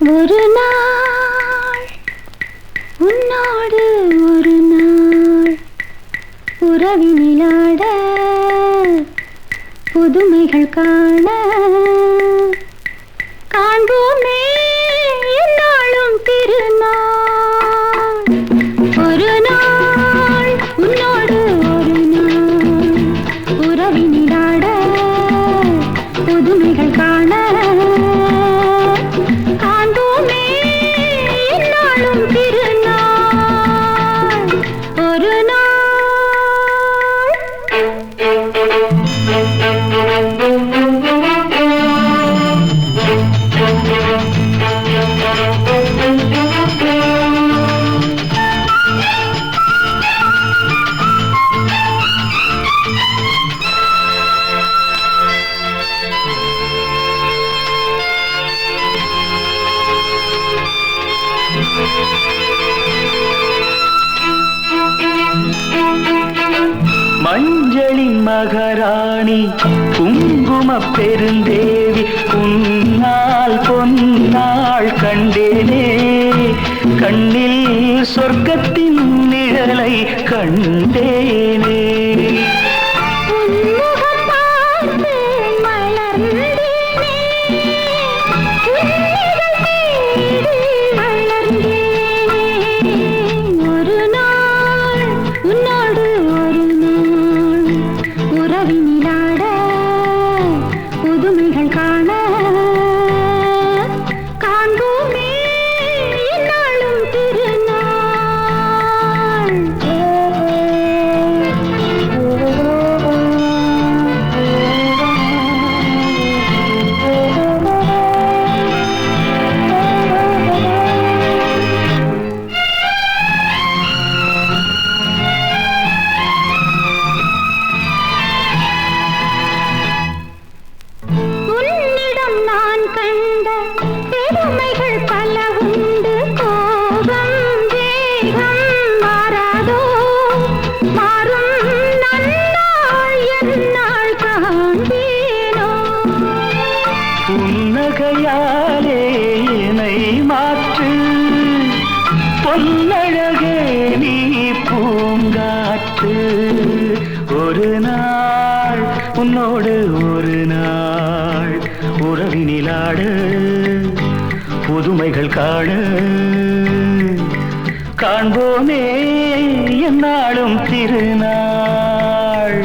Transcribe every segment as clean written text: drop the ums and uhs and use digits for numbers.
ஒரு நாள் உன்னோடு ஒரு நாள் உறவினிலாட புதுமைகள் காண காண்போமே என்னாலும் திருநாள். ஒரு நாள் உன்னோடு ஒரு நாள் உறவினிலாட புதுமைகள் காண காண்போமே என்னாலும் திருநாள். ஒரு நாள் மஞ்சளின் மகாராணி குங்கும பெருந்தேவி உன்னால் பொன்னாள் கண்டேனே. கண்ணில் சொர்க்கத்தின் நிழலை கண்டேனே. புதுமைகள் காண காண்போமே என்னாலும் திருநாள். நான் கண்ட பெருமைகள் பல உண்டு. கோபம் வேகம் மாறாதோ மாறும் நன்னாள் என்னாள் காண்பேனோ. புன்னகையாலே என்னை மாற்று பொன்னழகே நீ பூங்காற்று. ஒரு நாள் உன்னோடு ஒரு நாள் உறவினிலாட புதுமைகள் காண காண்போமே என்னாலும் திருநாள்.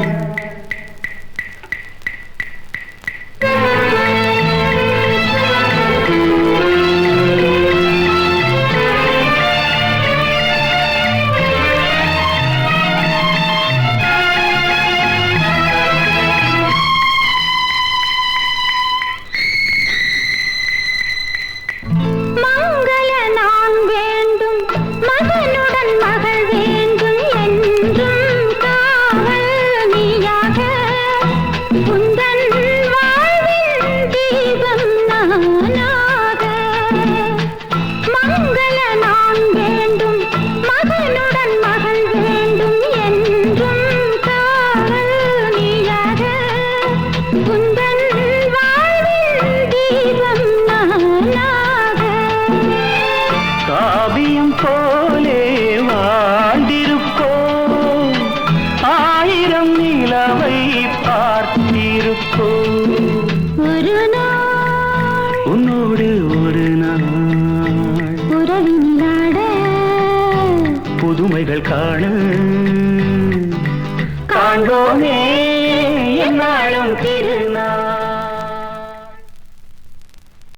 மகனுடன் மகள் வேண்டும் என்றும் காவல் நீயாக. உந்தன் வாழ்வின் தீபம் நானாக. மங்கள நான் வேண்டும் மகனுடன் மகள் வேண்டும் என்றும் காவல் நீயாக. உந்தன் வாழ்வின் தீபம் நானாக. காவியம் போலே வாழ்ந்திருப்போம் ஆயிரம் நிலவை பார்த்திருப்போம். ஒரு நாள் உன்னோடு ஒரு நாள் உறவினிலாட புதுமைகள் காண காண்போமே என்னாலும் திருநாள்.